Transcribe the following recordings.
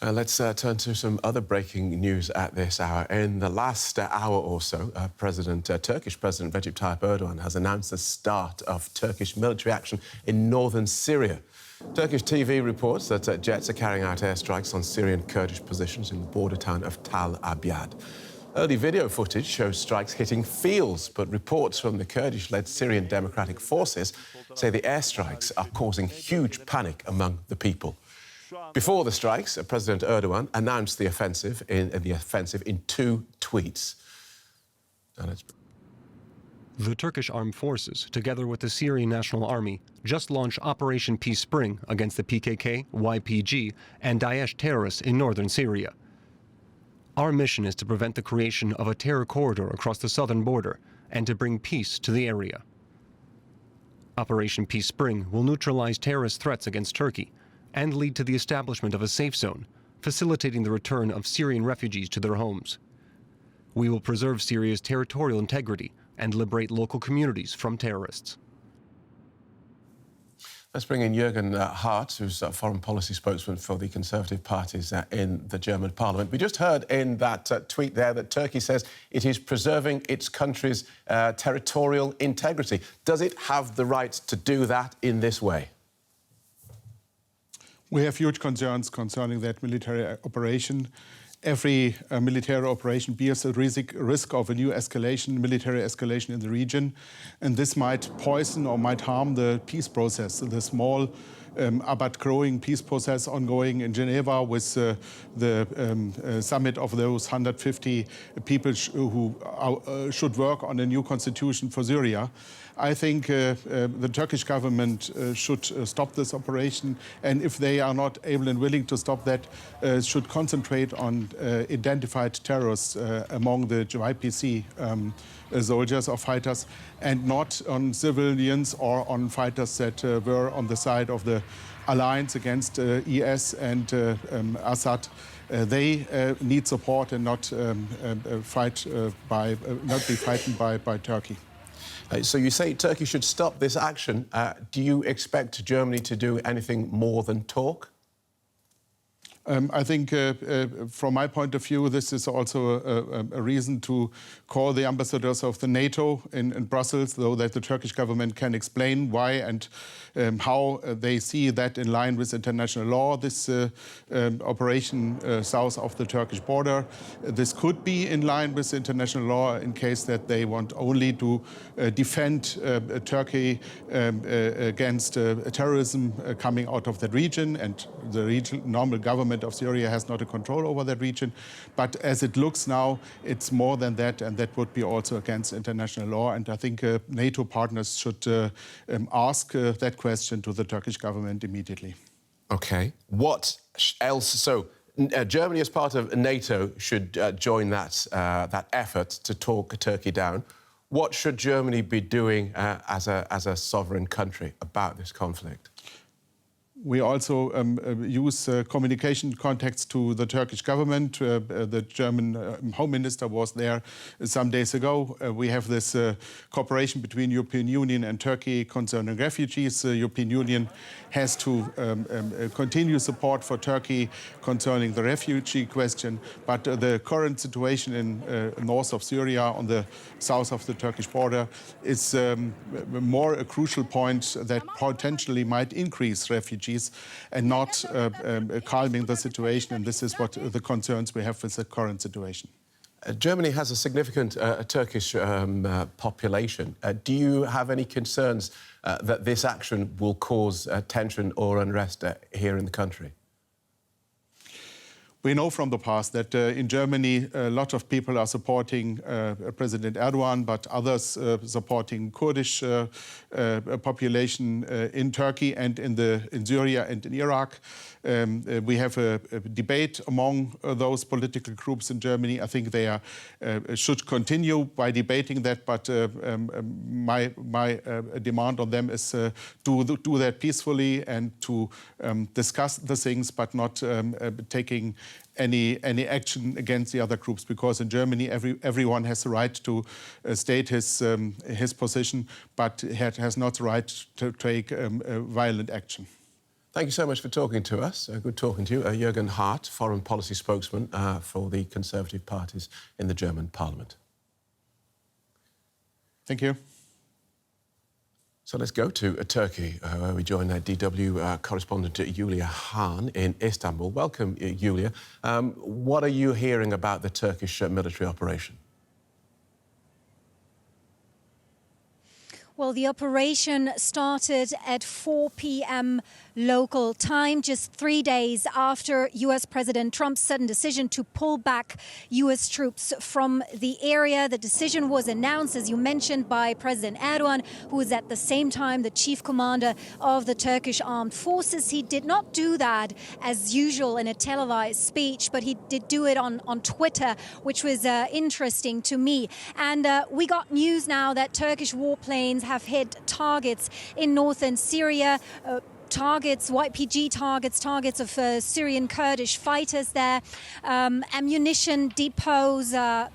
Let's turn to some other breaking news at this hour. In the last hour or so, Turkish President Recep Tayyip Erdogan has announced the start of Turkish military action in northern Syria. Turkish TV reports that jets are carrying out airstrikes on Syrian Kurdish positions in the border town of Tal Abyad. Early video footage shows strikes hitting fields, but reports from the Kurdish-led Syrian Democratic Forces say the airstrikes are causing huge panic among the people. Before the strikes, President Erdogan announced the offensive in two tweets. The Turkish armed forces, together with the Syrian National Army, just launched Operation Peace Spring against the PKK, YPG, and Daesh terrorists in northern Syria. Our mission is to prevent the creation of a terror corridor across the southern border and to bring peace to the area. Operation Peace Spring will neutralize terrorist threats against Turkey and lead to the establishment of a safe zone, facilitating the return of Syrian refugees to their homes. We will preserve Syria's territorial integrity and liberate local communities from terrorists. Let's bring in Jürgen Hart, who's a foreign policy spokesman for the Conservative parties in the German parliament. We just heard in that tweet there that Turkey says it is preserving its country's territorial integrity. Does it have the right to do that in this way? We have huge concerns concerning that military operation. Every military operation bears a risk of a new escalation, military escalation in the region, and this might poison or might harm the peace process, the small but growing peace process ongoing in Geneva with the summit of those 150 people who should work on a new constitution for Syria. I think the Turkish government should stop this operation, and if they are not able and willing to stop that, should concentrate on identified terrorists among the YPC soldiers or fighters, and not on civilians or on fighters that were on the side of the alliance against IS and Assad. They need support and not be frightened by Turkey. So you say Turkey should stop this action. Do you expect Germany to do anything more than talk? I think, from my point of view, this is also a reason to call the ambassadors of the NATO in Brussels, so that the Turkish government can explain why and how they see that in line with international law, this operation south of the Turkish border. This could be in line with international law in case that they want only to defend Turkey against terrorism coming out of that region, and the normal government of Syria has not a control over that region. But as it looks now, it's more than that, and that would be also against international law. And I think NATO partners should ask that question to the Turkish government immediately. OK. What else? So Germany, as part of NATO, should join that effort to talk Turkey down. What should Germany be doing as a sovereign country about this conflict? We also use communication contacts to the Turkish government. The German Home Minister was there some days ago. We have this cooperation between European Union and Turkey concerning refugees. The European Union has to continue support for Turkey concerning the refugee question. But the current situation in north of Syria, on the south of the Turkish border, is more a crucial point that potentially might increase refugees and not calming the situation. And this is what the concerns we have with the current situation. Germany has a significant Turkish population. Do you have any concerns that this action will cause tension or unrest here in the country? We know from the past that in Germany a lot of people are supporting President Erdogan, but others supporting Kurdish population in Turkey and in Syria and in Iraq. We have a debate among those political groups in Germany. I think they should continue by debating that, but my demand on them is to do that peacefully and to discuss the things, but not taking any action against the other groups, because in Germany everyone has the right to state his position, but has not the right to take violent action. Thank you so much for talking to us. Good talking to you. Jürgen Hart, foreign policy spokesman for the Conservative parties in the German parliament. Thank you. So let's go to Turkey, where we join DW correspondent Julia Hahn in Istanbul. Welcome, Julia. What are you hearing about the Turkish military operation? Well, the operation started at 4 p.m. local time, just 3 days after U.S. President Trump's sudden decision to pull back U.S. troops from the area. The decision was announced, as you mentioned, by President Erdogan, who is at the same time the chief commander of the Turkish armed forces. He did not do that as usual in a televised speech, but he did do it on Twitter, which was interesting to me. And we got news now that Turkish warplanes have hit targets in northern Syria, targets, YPG targets of Syrian Kurdish fighters there, ammunition depots,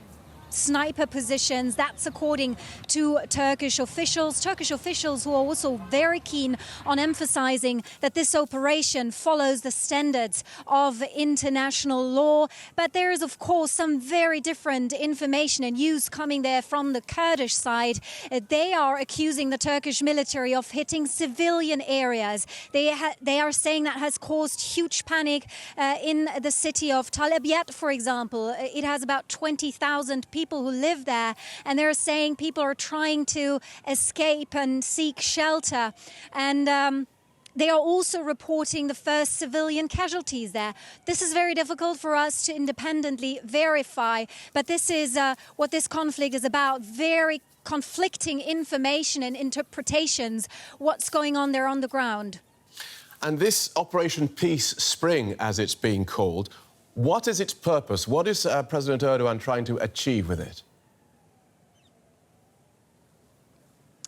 sniper positions. That's according to Turkish officials. Turkish officials who are also very keen on emphasizing that this operation follows the standards of international law. But there is, of course, some very different information and news coming there from the Kurdish side. They are accusing the Turkish military of hitting civilian areas. They are saying that has caused huge panic in the city of Tal Abyad, for example. It has about 20,000 people who live there, and they're saying people are trying to escape and seek shelter. And they are also reporting the first civilian casualties there. This is very difficult for us to independently verify, but this is what this conflict is about. Very conflicting information and interpretations. What's going on there on the ground? And this Operation Peace Spring, as it's being called, what is its purpose? What is President Erdogan trying to achieve with it?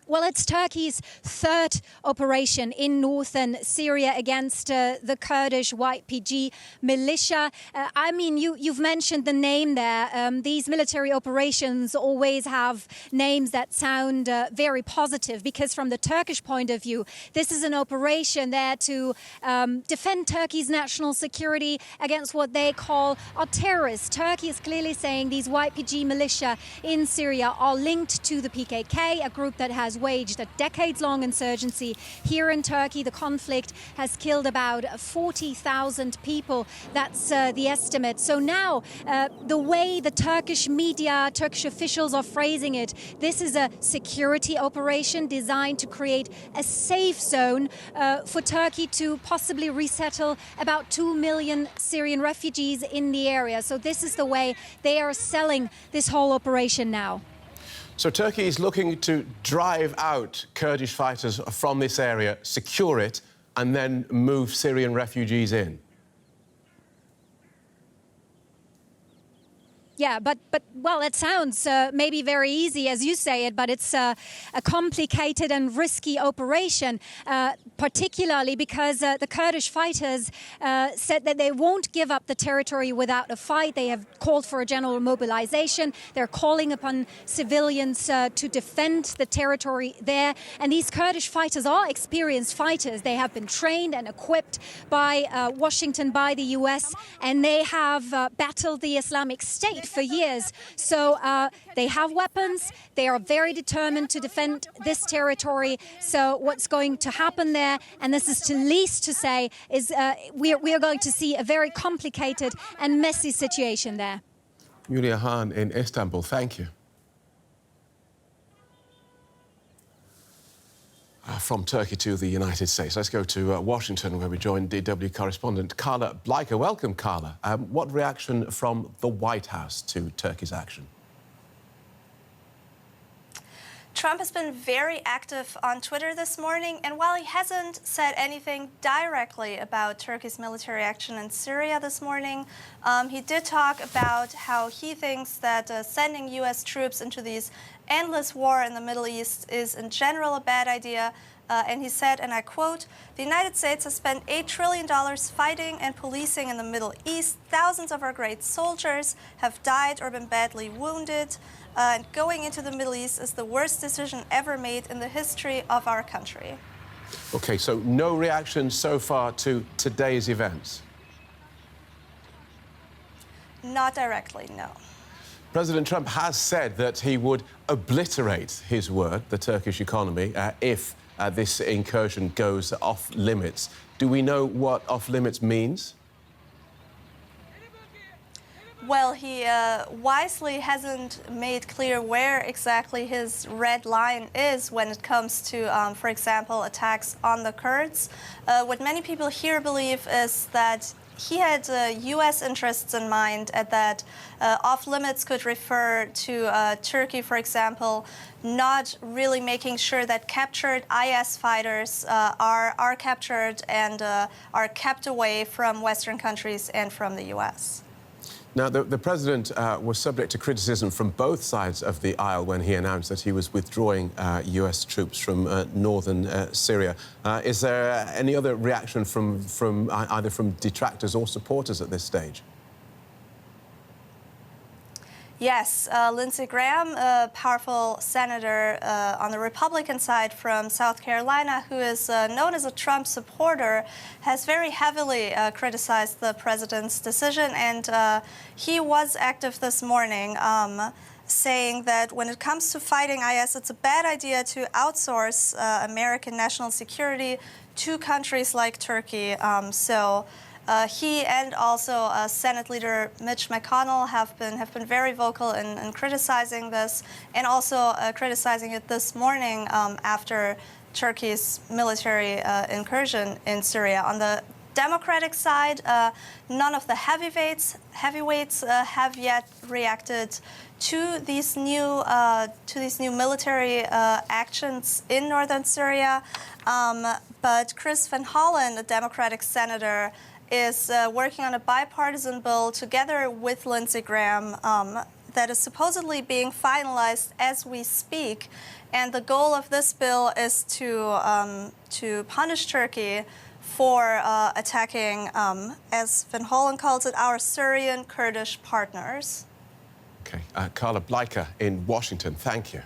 Well, it's Turkey's third operation in northern Syria against the Kurdish YPG militia. I mean, you've mentioned the name there. These military operations always have names that sound very positive, because from the Turkish point of view, this is an operation there to defend Turkey's national security against what they call terrorists. Turkey is clearly saying these YPG militia in Syria are linked to the PKK, a group that has waged a decades-long insurgency here in Turkey. The conflict has killed about 40,000 people. That's the estimate. So now, the way the Turkish media, Turkish officials are phrasing it, this is a security operation designed to create a safe zone for Turkey to possibly resettle about 2 million Syrian refugees in the area. So this is the way they are selling this whole operation now. So Turkey is looking to drive out Kurdish fighters from this area, secure it, and then move Syrian refugees in. Yeah, but well, it sounds maybe very easy as you say it, but it's a complicated and risky operation, particularly because the Kurdish fighters said that they won't give up the territory without a fight. They have called for a general mobilization. They're calling upon civilians to defend the territory there. And these Kurdish fighters are experienced fighters. They have been trained and equipped by Washington, by the US, and they have battled the Islamic State for years. So they have weapons. They are very determined to defend this territory. So what's going to happen there, and this is the least to say, is we are going to see a very complicated and messy situation there. Julia Hahn in Istanbul, thank you. From Turkey to the United States. Let's go to Washington, where we join DW correspondent Carla. Blanca, welcome, Carla. What reaction from the White House to Turkey's action? Trump has been very active on Twitter this morning, and while he hasn't said anything directly about Turkey's military action in Syria this morning, he did talk about how he thinks that sending U.S. troops into these endless war in the Middle East is in general a bad idea. And he said, and I quote, "The United States has spent $8 trillion fighting and policing in the Middle East. Thousands of our great soldiers have died or been badly wounded. And going into the Middle East is the worst decision ever made in the history of our country." OK, so no reaction so far to today's events? Not directly, no. President Trump has said that he would obliterate his word, the Turkish economy, if this incursion goes off limits. Do we know what off limits means? Well, he wisely hasn't made clear where exactly his red line is when it comes to, for example, attacks on the Kurds. What many people here believe is that he had U.S. interests in mind, and that off-limits could refer to Turkey, for example, not really making sure that captured IS fighters are captured and are kept away from Western countries and from the U.S. Now, the president was subject to criticism from both sides of the aisle when he announced that he was withdrawing U.S. troops from northern Syria. Is there any other reaction from either from detractors or supporters at this stage? Yes, Lindsey Graham, a powerful senator on the Republican side from South Carolina, who is known as a Trump supporter, has very heavily criticized the president's decision. And he was active this morning, saying that when it comes to fighting IS, it's a bad idea to outsource American national security to countries like Turkey. He and also Senate Leader Mitch McConnell have been very vocal in criticizing this, and also criticizing it this morning after Turkey's military incursion in Syria. On the Democratic side, none of the heavyweights have yet reacted to these new military actions in northern Syria. But Chris Van Hollen, a Democratic senator, is working on a bipartisan bill together with Lindsey Graham that is supposedly being finalized as we speak. And the goal of this bill is to punish Turkey for attacking, as Van Hollen calls it, our Syrian Kurdish partners. OK. Carla, Blanca in Washington, thank you.